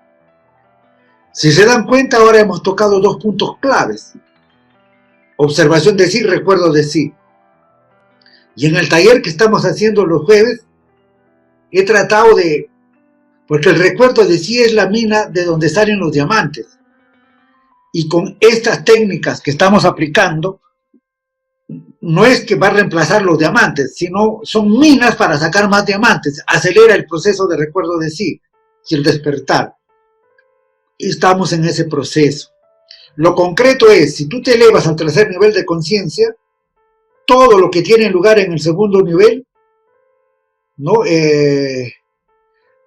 Si se dan cuenta, ahora hemos tocado dos puntos claves: observación de sí, recuerdo de sí. Y en el taller que estamos haciendo los jueves, he tratado de, porque el recuerdo de sí es la mina de donde salen los diamantes. Y con estas técnicas que estamos aplicando, no es que va a reemplazar los diamantes, sino son minas para sacar más diamantes. Acelera el proceso de recuerdo de sí y el despertar. Y estamos en ese proceso. Lo concreto es, si tú te elevas al tercer nivel de conciencia, todo lo que tiene lugar en el segundo nivel, ¿no?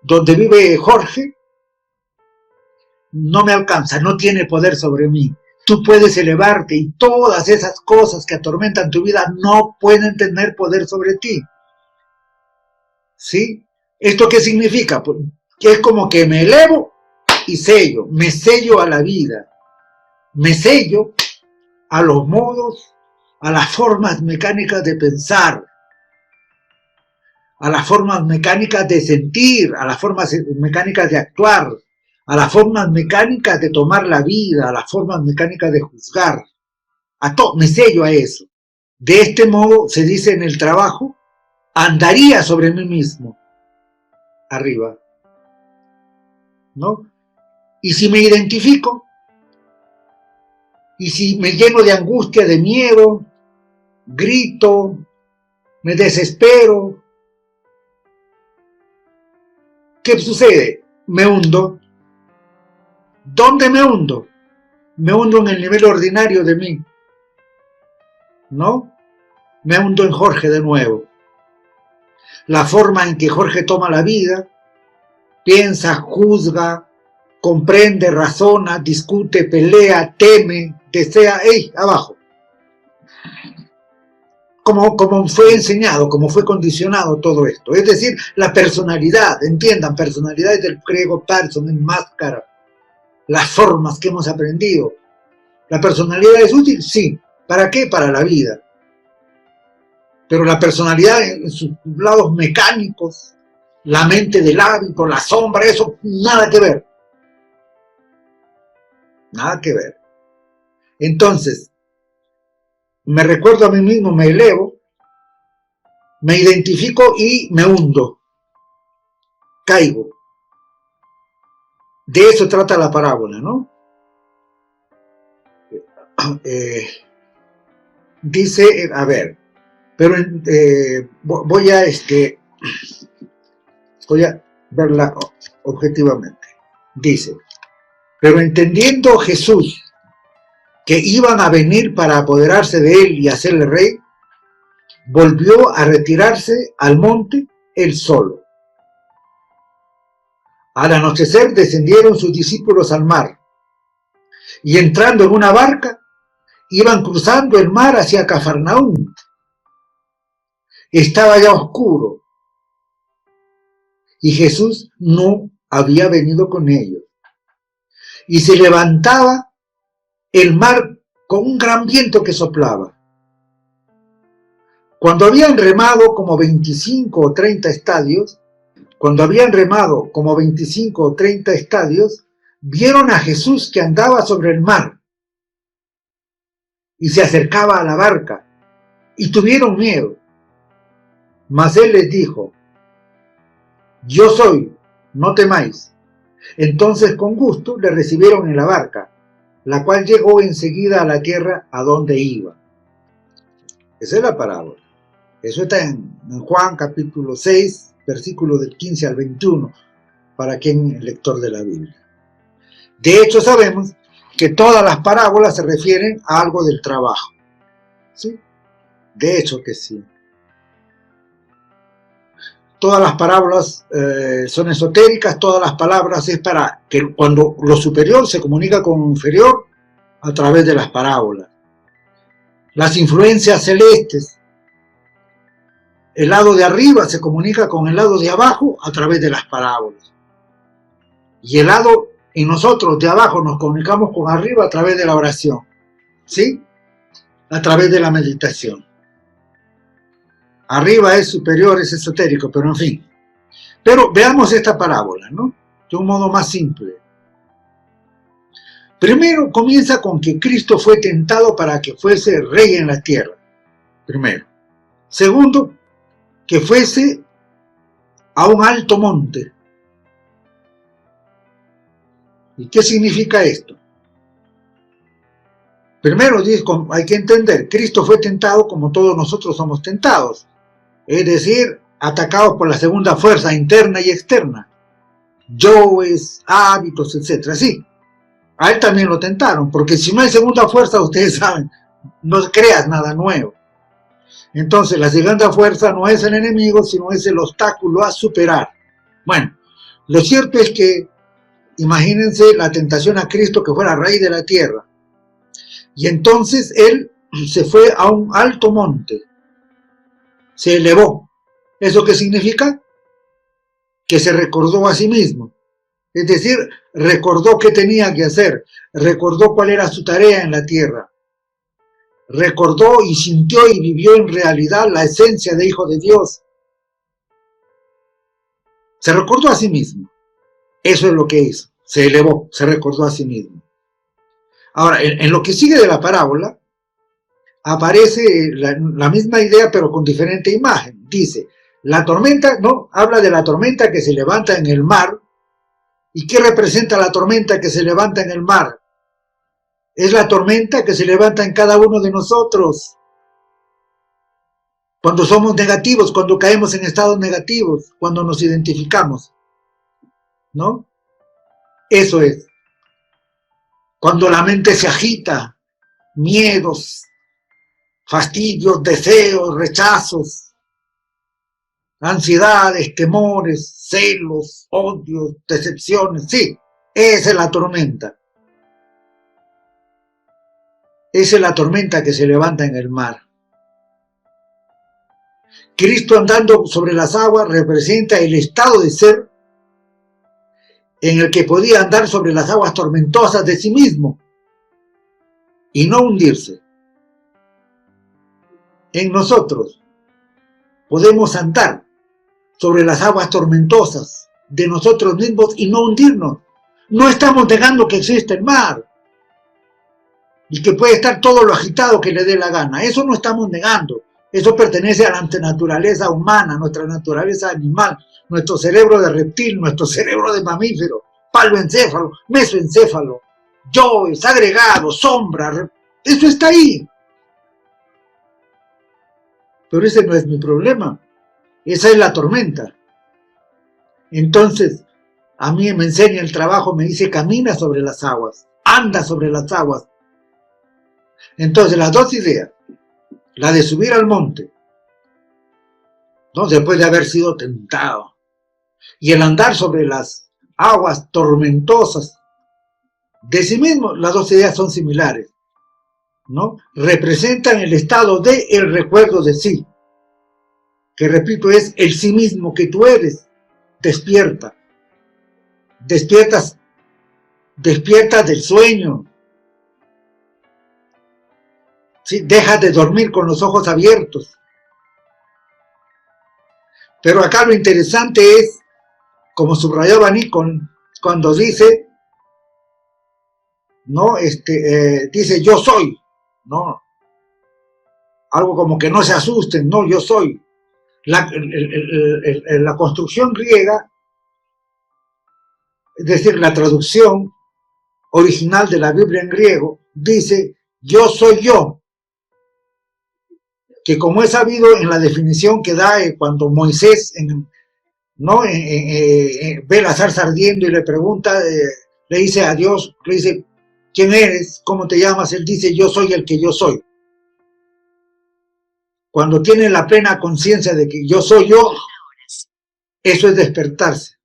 Donde vive Jorge, no me alcanza, no tiene poder sobre mí. Tú puedes elevarte y todas esas cosas que atormentan tu vida no pueden tener poder sobre ti. ¿Sí? ¿Esto qué significa? Pues que es como que me elevo y sello, me sello a la vida, me sello a los modos, a las formas mecánicas de pensar, a las formas mecánicas de sentir, a las formas mecánicas de actuar, a las formas mecánicas de tomar la vida, a las formas mecánicas de juzgar. Me sello a eso. De este modo, se dice en el trabajo, andaría sobre mí mismo, arriba, ¿no? Y si me identifico, y si me lleno de angustia, de miedo, grito, me desespero, ¿qué sucede? Me hundo. ¿Dónde me hundo? Me hundo en el nivel ordinario de mí, ¿no? Me hundo en Jorge de nuevo. La forma en que Jorge toma la vida, piensa, juzga, comprende, razona, discute, pelea, teme, desea, abajo. Como fue enseñado, como fue condicionado todo esto. Es decir, la personalidad, entiendan, personalidad es del griego person, en máscara, las formas que hemos aprendido. ¿La personalidad es útil? Sí. ¿Para qué? Para la vida. Pero la personalidad en sus lados mecánicos, la mente del hábito, la sombra, eso, nada que ver. Nada que ver. Entonces, me recuerdo a mí mismo, me elevo, me identifico y me hundo. Caigo. De eso trata la parábola, ¿no? Dice, a ver, pero voy a verla objetivamente. Dice, pero entendiendo Jesús que iban a venir para apoderarse de él y hacerle rey, volvió a retirarse al monte él solo. Al anochecer descendieron sus discípulos al mar, y entrando en una barca, iban cruzando el mar hacia Cafarnaúm. Estaba ya oscuro, y Jesús no había venido con ellos. Y se levantaba el mar con un gran viento que soplaba. Cuando habían remado como 25 o 30 estadios, vieron a Jesús que andaba sobre el mar y se acercaba a la barca, y tuvieron miedo. Mas él les dijo, yo soy, no temáis. Entonces con gusto le recibieron en la barca, la cual llegó enseguida a la tierra a donde iba. Esa es la parábola. Eso está en Juan capítulo 6, versículos del 15 al 21. para quien es lector de la Biblia. De hecho, sabemos que todas las parábolas se refieren a algo del trabajo. ¿Sí? De hecho que sí. Todas las parábolas son esotéricas, todas las palabras es para que cuando lo superior se comunica con lo inferior a través de las parábolas. Las influencias celestes, el lado de arriba se comunica con el lado de abajo a través de las parábolas. Y el lado, y nosotros de abajo nos comunicamos con arriba a través de la oración. ¿Sí? A través de la meditación. Arriba es superior, es esotérico, pero en fin. Pero veamos esta parábola, ¿no? De un modo más simple. Primero comienza con que Cristo fue tentado para que fuese rey en la tierra. Primero. Segundo, que fuese a un alto monte. ¿Y qué significa esto? Primero, hay que entender, Cristo fue tentado como todos nosotros somos tentados. Es decir, atacados por la segunda fuerza interna y externa. Yoes, hábitos, etc. Sí, a él también lo tentaron, porque si no hay segunda fuerza, ustedes saben, no creas nada nuevo. Entonces, la segunda fuerza no es el enemigo, sino es el obstáculo a superar. Bueno, lo cierto es que, imagínense la tentación a Cristo que fuera rey de la tierra. Y entonces él se fue a un alto monte. Se elevó. ¿Eso qué significa? Que se recordó a sí mismo. Es decir, recordó qué tenía que hacer. Recordó cuál era su tarea en la tierra. Recordó y sintió y vivió en realidad la esencia de Hijo de Dios. Se recordó a sí mismo. Eso es lo que hizo. Se elevó, se recordó a sí mismo. Ahora, en lo que sigue de la parábola, aparece la misma idea pero con diferente imagen. Dice, la tormenta, no, habla de la tormenta que se levanta en el mar. ¿Y qué representa la tormenta que se levanta en el mar? Es la tormenta que se levanta en cada uno de nosotros. Cuando somos negativos, cuando caemos en estados negativos, cuando nos identificamos, ¿no? Eso es. Cuando la mente se agita, miedos, fastidios, deseos, rechazos, ansiedades, temores, celos, odios, decepciones, sí, esa es la tormenta. Esa es la tormenta que se levanta en el mar. Cristo andando sobre las aguas representa el estado de ser en el que podía andar sobre las aguas tormentosas de sí mismo y no hundirse. En nosotros podemos andar sobre las aguas tormentosas de nosotros mismos y no hundirnos. No estamos negando que existe el mar y que puede estar todo lo agitado que le dé la gana. Eso no estamos negando. Eso pertenece a la naturaleza humana, nuestra naturaleza animal, nuestro cerebro de reptil, nuestro cerebro de mamífero, paloencéfalo, mesoencéfalo, yoes, agregado, sombra. Eso está ahí. Pero ese no es mi problema. Esa es la tormenta. Entonces, a mí me enseña el trabajo, me dice, camina sobre las aguas, anda sobre las aguas. Entonces, las dos ideas, la de subir al monte, ¿no? Después de haber sido tentado, y el andar sobre las aguas tormentosas de sí mismo, las dos ideas son similares, ¿no? Representan el estado de el recuerdo de sí, que repito, es el sí mismo que tú eres. Despierta, despiertas del sueño, ¿sí? Dejas de dormir con los ojos abiertos. Pero acá lo interesante es, como subrayaba Nikon, cuando dice, ¿no? Dice yo soy, ¿no? Algo como que no se asusten, no, yo soy. La construcción griega, es decir, la traducción original de la Biblia en griego, dice yo soy yo, que como he sabido en la definición que da cuando Moisés ¿no? Ve la zarza ardiendo y le pregunta, le dice a Dios, le dice, ¿quién eres? ¿Cómo te llamas? Él dice, yo soy el que yo soy. Cuando tiene la plena conciencia de que yo soy yo, eso es despertarse.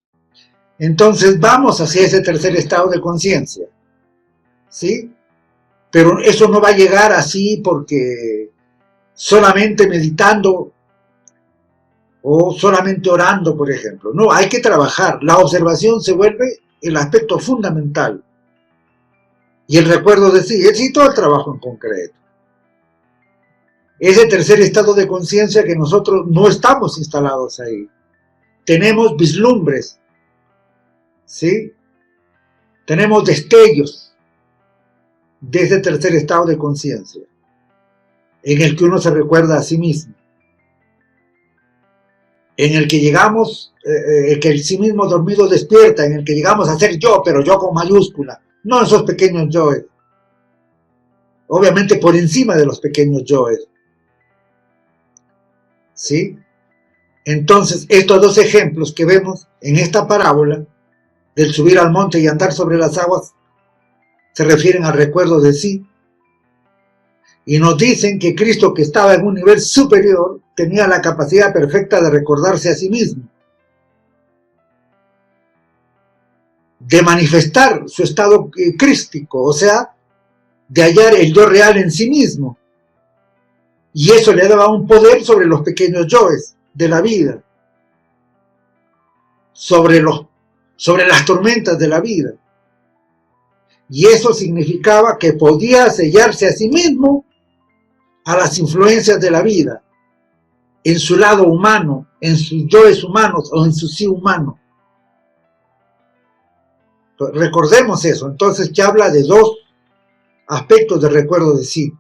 Entonces vamos hacia ese tercer estado de conciencia, ¿sí? Pero eso no va a llegar así porque solamente meditando o solamente orando, por ejemplo. No, hay que trabajar. La observación se vuelve el aspecto fundamental. Y el recuerdo de sí, es sí todo el trabajo en concreto. Ese tercer estado de conciencia que nosotros no estamos instalados ahí. Tenemos vislumbres, ¿sí? Tenemos destellos de ese tercer estado de conciencia, en el que uno se recuerda a sí mismo, en el que llegamos, que el sí mismo dormido despierta, en el que llegamos a ser yo, pero yo con mayúscula, no esos pequeños yoes, obviamente por encima de los pequeños yoes, ¿sí? Entonces, estos dos ejemplos que vemos en esta parábola, del subir al monte y andar sobre las aguas, se refieren al recuerdo de sí, y nos dicen que Cristo, que estaba en un nivel superior, tenía la capacidad perfecta de recordarse a sí mismo, de manifestar su estado crístico, o sea, de hallar el yo real en sí mismo, y eso le daba un poder sobre los pequeños yoes de la vida, sobre las tormentas de la vida, y eso significaba que podía sellarse a sí mismo a las influencias de la vida, en su lado humano, en sus yoes humanos o en su sí humano. Recordemos eso, entonces que habla de dos aspectos de recuerdo de sí,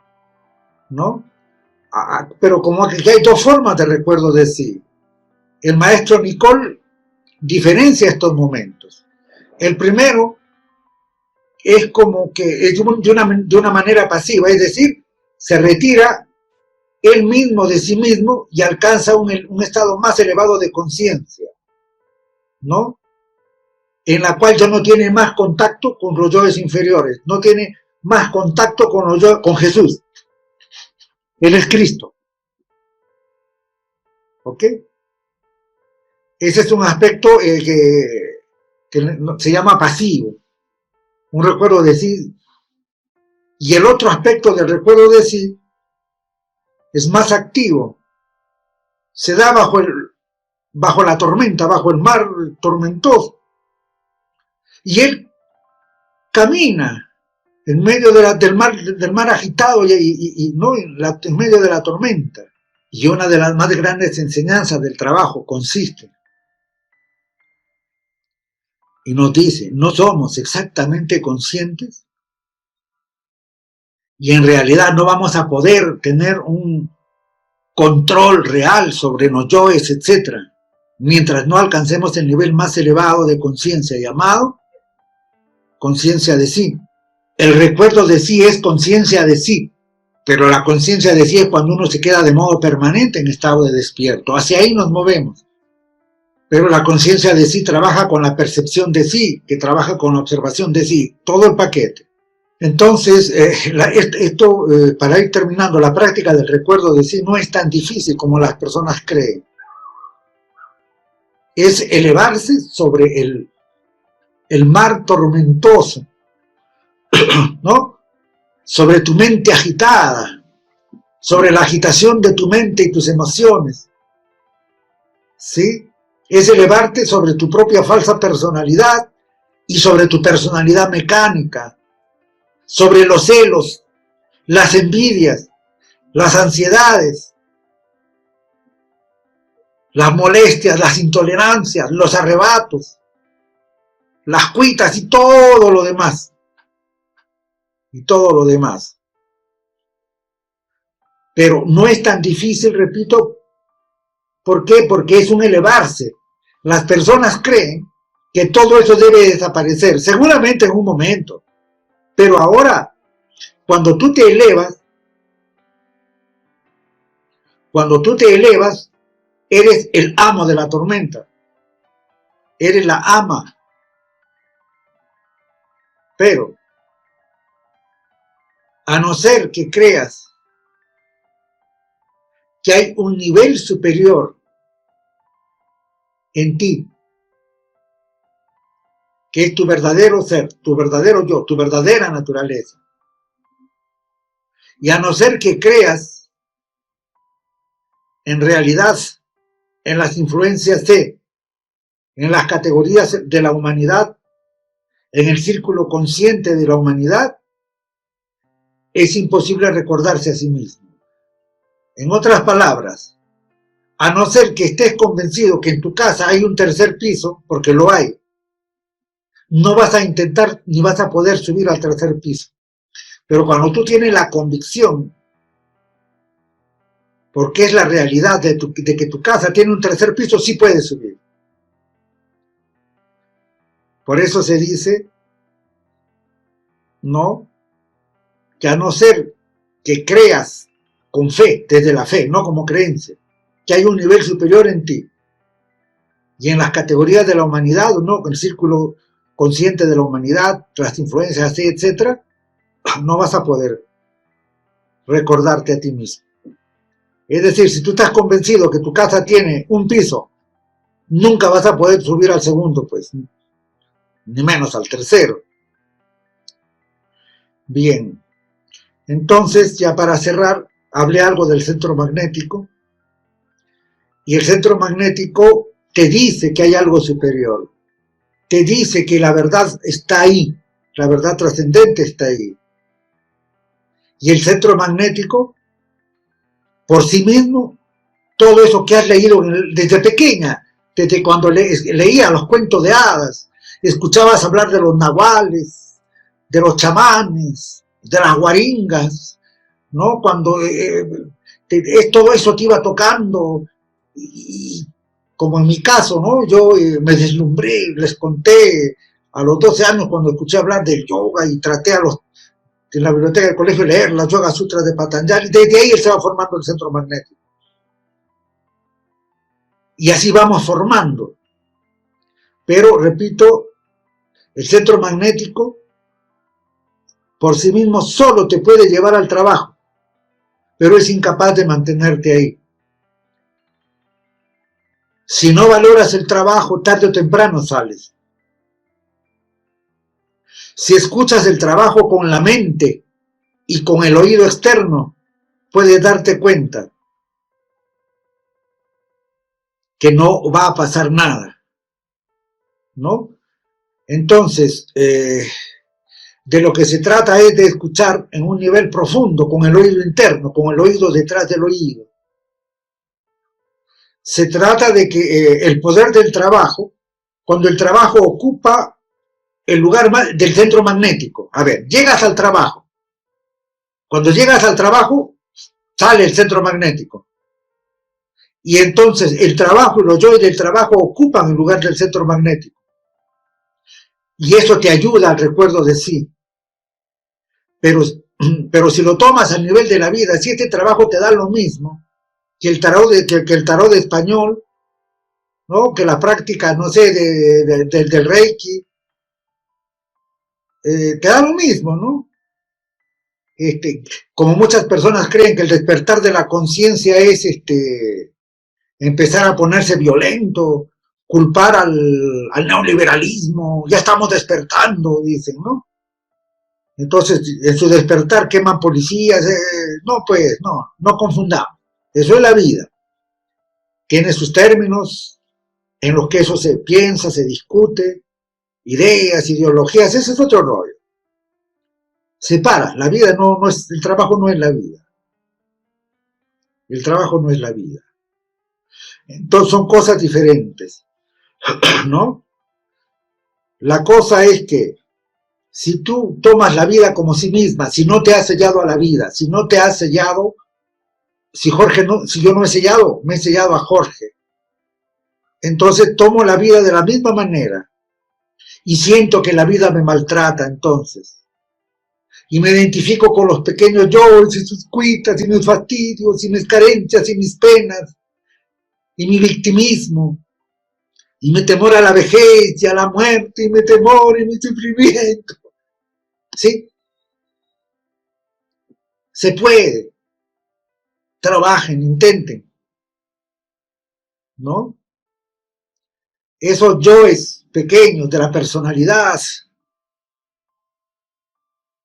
¿no? Pero como que hay dos formas de recuerdo de sí. El maestro Nicole diferencia estos momentos. El primero es como que es de una manera pasiva, es decir, se retira él mismo de sí mismo y alcanza un estado más elevado de conciencia, ¿no? En la cual ya no tiene más contacto con los yoes inferiores, no tiene más contacto con Jesús. Él es Cristo. ¿Ok? Ese es un aspecto que se llama pasivo, un recuerdo de sí. Y el otro aspecto del recuerdo de sí es más activo. Se da bajo la tormenta, bajo el mar tormentoso. Y él camina en medio del mar agitado ¿no? en medio de la tormenta. Y una de las más grandes enseñanzas del trabajo consiste, y nos dice, no somos exactamente conscientes y en realidad no vamos a poder tener un control real sobre los yoes, etc., mientras no alcancemos el nivel más elevado de conciencia llamado conciencia de sí. El recuerdo de sí es conciencia de sí, pero la conciencia de sí es cuando uno se queda de modo permanente en estado de despierto. Hacia ahí nos movemos. Pero la conciencia de sí trabaja con la percepción de sí, que trabaja con la observación de sí, todo el paquete. Entonces, para ir terminando, la práctica del recuerdo de sí no es tan difícil como las personas creen. Es elevarse sobre el mar tormentoso, ¿no? Sobre tu mente agitada, sobre la agitación de tu mente y tus emociones, ¿sí? Es elevarte sobre tu propia falsa personalidad y sobre tu personalidad mecánica, sobre los celos, las envidias, las ansiedades, las molestias, las intolerancias, los arrebatos, las cuitas y todo lo demás. Y todo lo demás. Pero no es tan difícil, repito. ¿Por qué? Porque es un elevarse. Las personas creen que todo eso debe desaparecer, seguramente en un momento. Pero ahora, cuando tú te elevas, eres el amo de la tormenta. eres la ama. Pero, a no ser que creas que hay un nivel superior en ti, que es tu verdadero ser, tu verdadero yo, tu verdadera naturaleza, y a no ser que creas en realidad en las influencias en las categorías de la humanidad, en el círculo consciente de la humanidad, es imposible recordarse a sí mismo. En otras palabras, a no ser que estés convencido que en tu casa hay un tercer piso, porque lo hay, no vas a intentar ni vas a poder subir al tercer piso. Pero cuando tú tienes la convicción, porque es la realidad de que tu casa tiene un tercer piso, sí puedes subir. Por eso se dice, ¿no?, que a no ser que creas con fe, desde la fe, no como creencia, que hay un nivel superior en ti, y en las categorías de la humanidad, ¿no?, el círculo consciente de la humanidad, las influencias, etcétera, no vas a poder recordarte a ti mismo. Es decir, si tú estás convencido que tu casa tiene un piso, nunca vas a poder subir al segundo, pues, ni menos al tercero. Bien, entonces, ya para cerrar, hablé algo del centro magnético, y el centro magnético te dice que hay algo superior, te dice que la verdad está ahí, la verdad trascendente está ahí. Y el centro magnético, por sí mismo, todo eso que has leído desde pequeña, desde cuando leías los cuentos de hadas, escuchabas hablar de los nahuales, de los chamanes, de las guaringas, ¿no? Cuando todo eso te iba tocando, y como en mi caso, ¿no?, yo me deslumbré, les conté a los 12 años cuando escuché hablar del yoga y traté en la biblioteca del colegio leer las Yoga Sutras de Patanjali, desde ahí se va formando el centro magnético. Y así vamos formando. Pero, repito, el centro magnético por sí mismo solo te puede llevar al trabajo, pero es incapaz de mantenerte ahí. Si no valoras el trabajo, tarde o temprano sales. Si escuchas el trabajo con la mente y con el oído externo, puedes darte cuenta que no va a pasar nada, ¿no? Entonces, de lo que se trata es de escuchar en un nivel profundo, con el oído interno, con el oído detrás del oído. Se trata de que el poder del trabajo, cuando el trabajo ocupa el lugar del centro magnético, a ver, llegas al trabajo, cuando llegas al trabajo, sale el centro magnético, y entonces el trabajo y los yoes del trabajo ocupan el lugar del centro magnético, y eso te ayuda al recuerdo de sí. Pero si lo tomas al nivel de la vida, si este trabajo te da lo mismo que el tarot de español, ¿no?, que la práctica, no sé, del Reiki, te da lo mismo, ¿no? Como muchas personas creen que el despertar de la conciencia es empezar a ponerse violento, culpar al neoliberalismo, ya estamos despertando, dicen, ¿no? Entonces, en su despertar queman policías, no, pues, no confundamos. Eso es la vida. Tiene sus términos en los que eso se piensa, se discute, ideas, ideologías, ese es otro rollo. Separa, la vida no es, el trabajo no es la vida. El trabajo no es la vida. Entonces son cosas diferentes, ¿no? La cosa es que si tú tomas la vida como sí misma, si no te has sellado a la vida, si no te has sellado, si yo no he sellado, me he sellado a Jorge, entonces tomo la vida de la misma manera y siento que la vida me maltrata entonces. Y me identifico con los pequeños yo y sus cuitas y mis fastidios y mis carencias y mis penas y mi victimismo. y mi temor a la vejez y a la muerte, y mi temor y mi sufrimiento. ¿Sí? Se puede. Trabajen, intenten, ¿no? Esos yoes pequeños de la personalidad,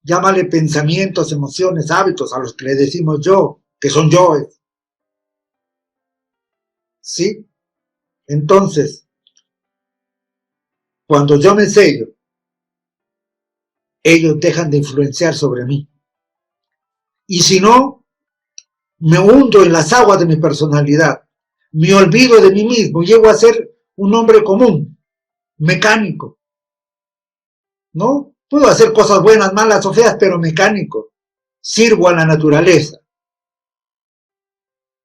llámale pensamientos, emociones, hábitos a los que le decimos yo, que son yoes. ¿Sí? Entonces, cuando yo me sello, ellos dejan de influenciar sobre mí. Y si no, me hundo en las aguas de mi personalidad, me olvido de mí mismo, llego a ser un hombre común, mecánico, ¿no? Puedo hacer cosas buenas, malas o feas, pero mecánico. Sirvo a la naturaleza,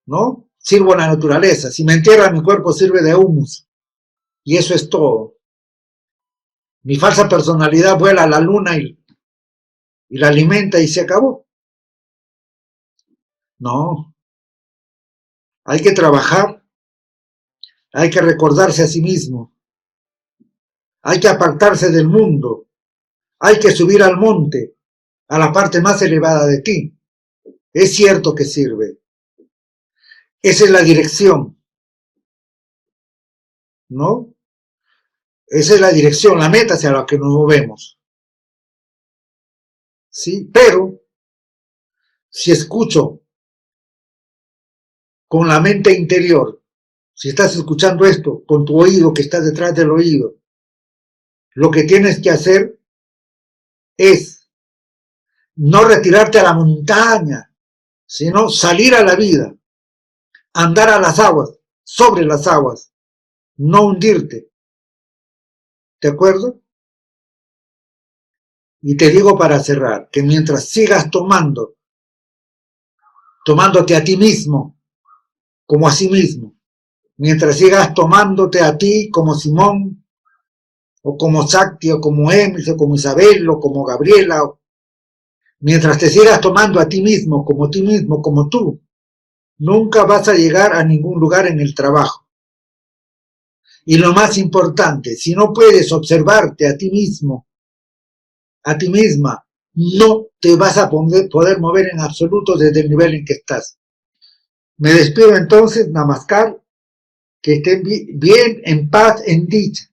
¿no? Sirvo a la naturaleza. Si me entierra, mi cuerpo sirve de humus. Y eso es todo. Mi falsa personalidad vuela a la luna y la alimenta y se acabó. No. Hay que trabajar. Hay que recordarse a sí mismo. Hay que apartarse del mundo. Hay que subir al monte, a la parte más elevada de ti. Es cierto que sirve. Esa es la dirección, ¿no? Esa es la dirección, la meta hacia la que nos movemos. ¿Sí? Pero, si escucho con la mente interior, si estás escuchando esto con tu oído que está detrás del oído, lo que tienes que hacer es no retirarte a la montaña, sino salir a la vida, andar a las aguas, sobre las aguas, no hundirte. ¿De acuerdo? Y te digo para cerrar, que mientras sigas tomándote a ti mismo como a sí mismo, mientras sigas tomándote a ti como Simón, o como Sakti, o como Emis, o como Isabel, o como Gabriela, mientras te sigas tomando a ti mismo, como tú, nunca vas a llegar a ningún lugar en el trabajo. Y lo más importante, si no puedes observarte a ti mismo, a ti misma, no te vas a poder mover en absoluto desde el nivel en que estás. Me despido entonces, Namaskar, que estén bien, en paz, en dicha.